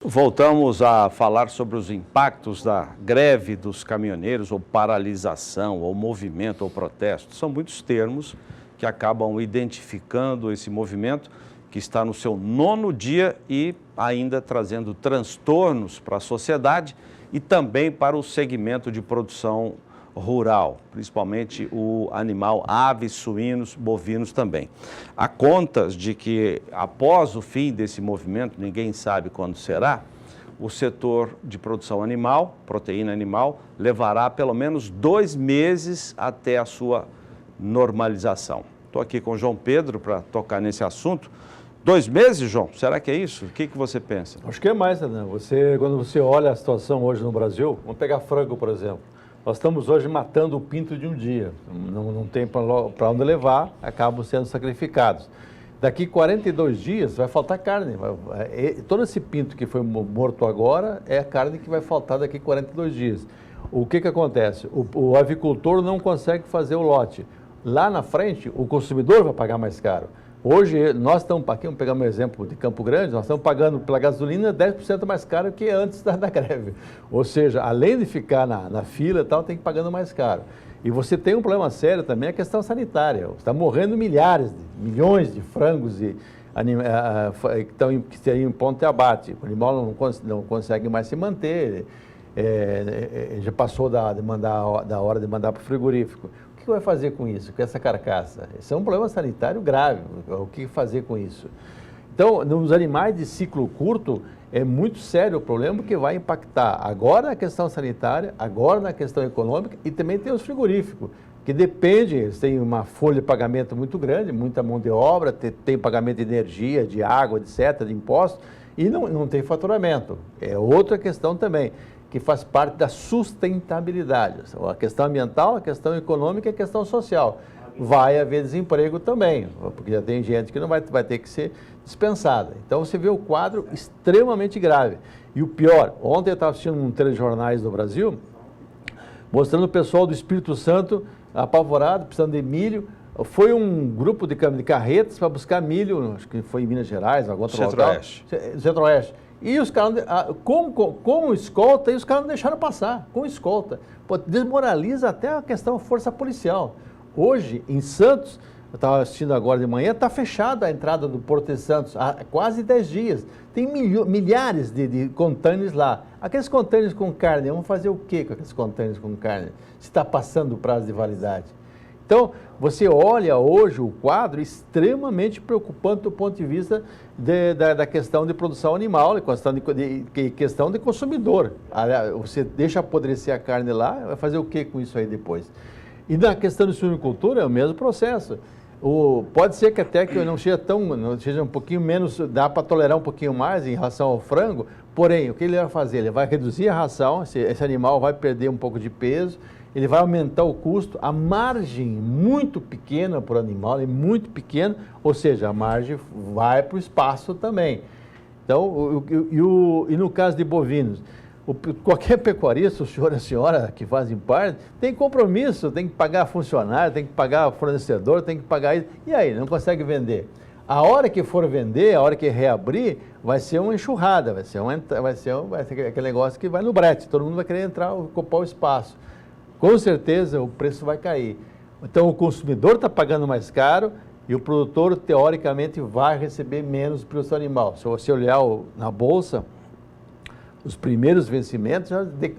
Voltamos a falar sobre os impactos da greve dos caminhoneiros, ou paralisação, ou movimento, ou protesto. São muitos termos que acabam identificando esse movimento que está no seu 9º dia e ainda trazendo transtornos para a sociedade e também para o segmento de produção rural, principalmente o animal, aves, suínos, bovinos também. Há contas de que após o fim desse movimento, ninguém sabe quando será, o setor de produção animal, proteína animal, levará pelo menos 2 meses até a sua normalização. Estou aqui com o João Pedro para tocar nesse assunto. 2 meses, João? Será que é isso? O que você pensa? Acho que é mais, né? Quando você olha a situação hoje no Brasil, vamos pegar frango, por exemplo. Nós estamos hoje matando o pinto de um dia, não tem para onde levar, acabam sendo sacrificados. Daqui 42 dias vai faltar carne. Todo esse pinto que foi morto agora é a carne que vai faltar daqui 42 dias. O que acontece? O avicultor não consegue fazer o lote. Lá na frente, o consumidor vai pagar mais caro. Hoje, nós estamos, aqui, vamos pegar um exemplo de Campo Grande, nós estamos pagando pela gasolina 10% mais caro que antes da greve. Ou seja, além de ficar na fila e tal, tem que ir pagando mais caro. E você tem um problema sério também, a questão sanitária. Está morrendo milhões de frangos que estão em ponto de abate. O animal não consegue mais se manter, já passou da hora de mandar para o frigorífico. O que vai fazer com isso, com essa carcaça? Isso é um problema sanitário grave. O que fazer com isso? Então, nos animais de ciclo curto, é muito sério o problema, que vai impactar agora na questão sanitária, agora na questão econômica, e também tem os frigoríficos, que depende, eles têm uma folha de pagamento muito grande, muita mão de obra, tem pagamento de energia, de água, etc., de impostos, e não tem faturamento. É outra questão também, que faz parte da sustentabilidade. A questão ambiental, a questão econômica e a questão social. Vai haver desemprego também, porque já tem gente que não vai ter que ser dispensada. Então você vê o quadro extremamente grave. E o pior, ontem eu estava assistindo um telejornais do Brasil, mostrando o pessoal do Espírito Santo apavorado, precisando de milho. Foi um grupo de carretas para buscar milho, acho que foi em Minas Gerais, algum outro local. Centro-Oeste. E os caras, com escolta, e os caras não deixaram passar, com escolta. Pô, desmoraliza até a questão força policial. Hoje, em Santos, eu estava assistindo agora de manhã, está fechada a entrada do Porto de Santos há quase 10 dias. Tem milhares de contêineres lá. Aqueles contêineres com carne, vamos fazer o quê com aqueles contêineres com carne? Se está passando o prazo de validade. Então, você olha hoje o quadro extremamente preocupante do ponto de vista da questão de produção animal, questão de consumidor. Você deixa apodrecer a carne lá, vai fazer o que com isso aí depois? E na questão de suinocultura é o mesmo processo. Pode ser que até que não seja um pouquinho menos, dá para tolerar um pouquinho mais em relação ao frango, porém, o que ele vai fazer? Ele vai reduzir a ração, esse animal vai perder um pouco de peso, ele vai aumentar o custo, a margem muito pequena para o animal, é muito pequena, ou seja, a margem vai para o espaço também. Então, e no caso de bovinos, qualquer pecuarista, o senhor e a senhora que fazem parte, tem compromisso, tem que pagar funcionário, tem que pagar fornecedor, tem que pagar isso, e aí, não consegue vender. A hora que for vender, a hora que reabrir, vai ser uma enxurrada, vai ser aquele negócio que vai no brete, todo mundo vai querer entrar, ocupar o espaço. Com certeza o preço vai cair. Então o consumidor está pagando mais caro e o produtor, teoricamente, vai receber menos pelo seu animal. Se você olhar na bolsa, os primeiros vencimentos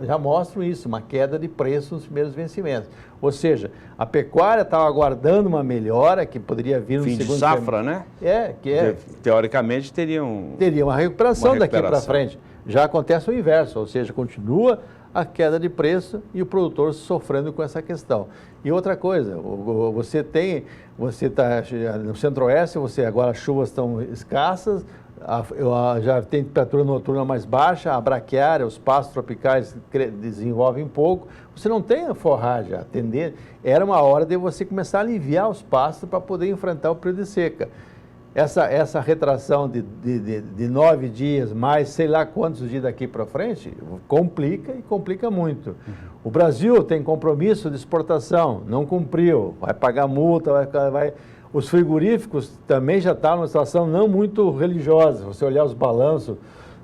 já mostram isso, uma queda de preço nos primeiros vencimentos. Ou seja, a pecuária estava aguardando uma melhora que poderia vir no fim segundo de safra, né? Teoricamente teria uma recuperação daqui para frente. Já acontece o inverso, ou seja, continua a queda de preço e o produtor sofrendo com essa questão. E outra coisa, você está no Centro-Oeste, agora as chuvas estão escassas, já tem temperatura noturna mais baixa, a braquiária, os pastos tropicais desenvolvem pouco, você não tem a forragem a atender, era uma hora de você começar a aliviar os pastos para poder enfrentar o período de seca. Essa retração de 9 dias, mais sei lá quantos dias daqui para frente, complica e complica muito. O Brasil tem compromisso de exportação, não cumpriu, vai pagar multa, Os frigoríficos também já estavam numa situação não muito religiosa. Você olhar os balanços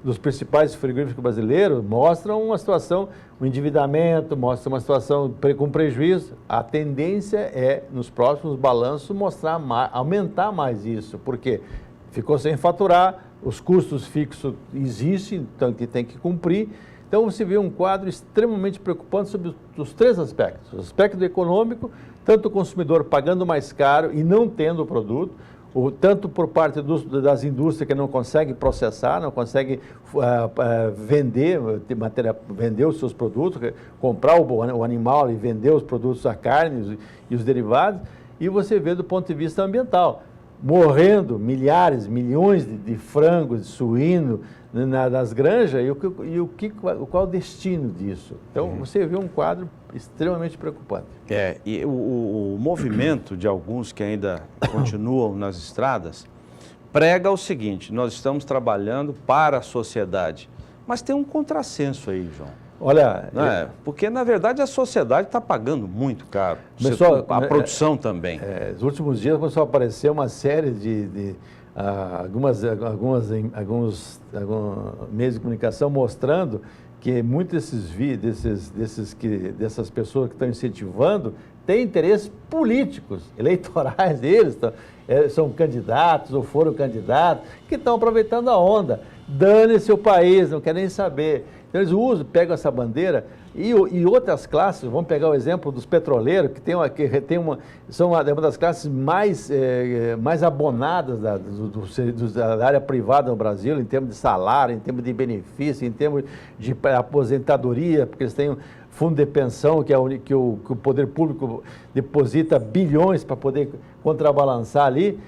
dos principais frigoríficos brasileiros mostram uma situação, um endividamento, mostra uma situação com prejuízo. A tendência é, nos próximos balanços, aumentar mais isso, porque ficou sem faturar, os custos fixos existem, então que tem que cumprir. Então você vê um quadro extremamente preocupante sobre os três aspectos. O aspecto econômico, tanto o consumidor pagando mais caro e não tendo o produto, tanto por parte das indústrias que não conseguem processar, não conseguem vender os seus produtos, comprar o animal e vender os produtos, a carne e os derivados, e você vê do ponto de vista ambiental, morrendo milhares, milhões de frangos, de suíno nas granjas, qual é o destino disso? Então, você vê um quadro extremamente preocupante. E o movimento de alguns que ainda continuam nas estradas prega o seguinte: nós estamos trabalhando para a sociedade, mas tem um contrassenso aí, João. Olha, porque na verdade a sociedade está pagando muito caro, a produção também. Nos últimos dias começou a aparecer uma série alguns meios de comunicação mostrando que muitos dessas pessoas que estão incentivando têm interesses políticos, eleitorais deles, são candidatos ou foram candidatos, que estão aproveitando a onda. Dane-se o país, não querem nem saber. Então eles pegam essa bandeira e outras classes, vamos pegar o exemplo dos petroleiros, são uma das classes mais abonadas da área privada no Brasil, em termos de salário, em termos de benefício, em termos de aposentadoria, porque eles têm um fundo de pensão que o poder público deposita bilhões para poder contrabalançar ali,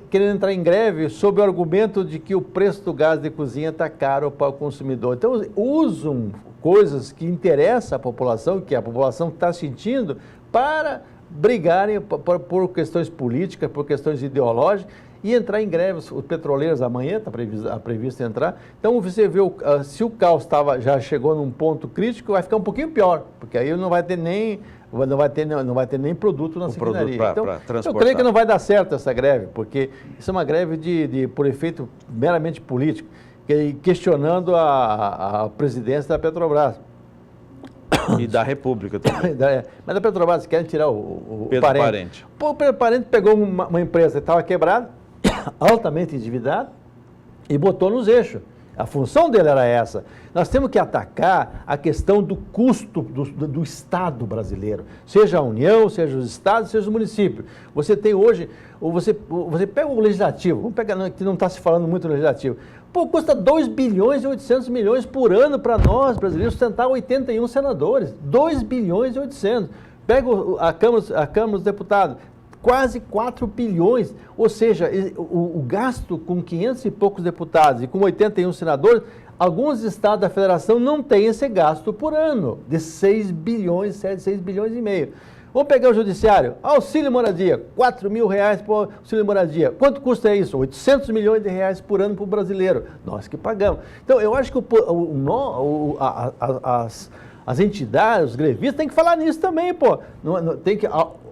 querendo entrar em greve sob o argumento de que o preço do gás de cozinha está caro para o consumidor. Então, usam coisas que interessam a população, que a população está sentindo, para brigarem por questões políticas, por questões ideológicas, e entrar em greve. Os petroleiros amanhã está previsto entrar. Então, você vê, se o caos já chegou num ponto crítico, vai ficar um pouquinho pior, porque aí não vai ter nem produto na refinaria. Então, eu creio que não vai dar certo essa greve, porque isso é uma greve por efeito meramente político, questionando a presidência da Petrobras. E da República também. Mas da Petrobras querem tirar o Pedro Parente. O Pedro Parente pegou uma empresa que estava quebrada, altamente endividada, e botou nos eixos. A função dele era essa. Nós temos que atacar a questão do custo do Estado brasileiro, seja a União, seja os Estados, seja os municípios. Você tem hoje, você pega o Legislativo, vamos pegar, que não está se falando muito no Legislativo, custa 2 bilhões e 800 milhões por ano para nós, brasileiros, sustentar 81 senadores. 2 bilhões e 800. Pega a Câmara dos Deputados, quase 4 bilhões, ou seja, o gasto com 500 e poucos deputados e com 81 senadores, alguns estados da federação não têm esse gasto por ano, de 6 bilhões, 6 bilhões e meio. Vamos pegar o judiciário, auxílio moradia, R$4.000 por auxílio moradia. Quanto custa isso? 800 milhões de reais por ano para o brasileiro. Nós que pagamos. Então, eu acho que as entidades, os grevistas, têm que falar nisso também, pô. Tem que...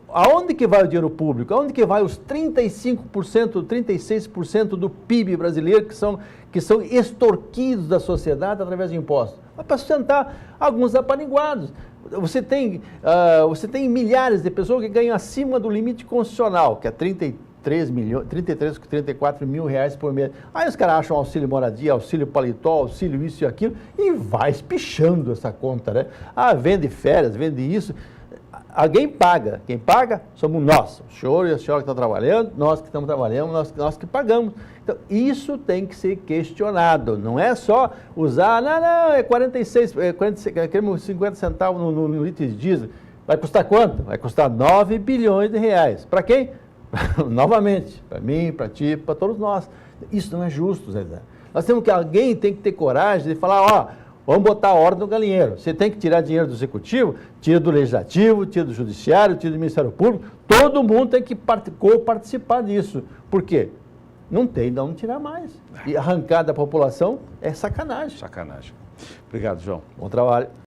Aonde que vai o dinheiro público? Aonde que vai os 35%, 36% do PIB brasileiro que são extorquidos da sociedade através de impostos? Para sustentar alguns apaniguados. Você tem milhares de pessoas que ganham acima do limite constitucional, que é 34 mil reais por mês. Aí os caras acham auxílio moradia, auxílio paletó, auxílio isso e aquilo, e vai espichando essa conta, né? Vende férias, vende isso. Alguém paga. Quem paga somos nós. O senhor e a senhora que estão trabalhando, nós que estamos trabalhando, nós que pagamos. Então, isso tem que ser questionado. Não é só usar, é 50 centavos no litro de diesel. Vai custar quanto? Vai custar 9 bilhões de reais. Para quem? Novamente, para mim, para ti, para todos nós. Isso não é justo, Zé. Alguém tem que ter coragem de falar, vamos botar a ordem no galinheiro. Você tem que tirar dinheiro do Executivo, tira do Legislativo, tira do Judiciário, tira do Ministério Público. Todo mundo tem que participar disso. Por quê? Não tem de onde tirar mais. E arrancar da população é sacanagem. Sacanagem. Obrigado, João. Bom trabalho.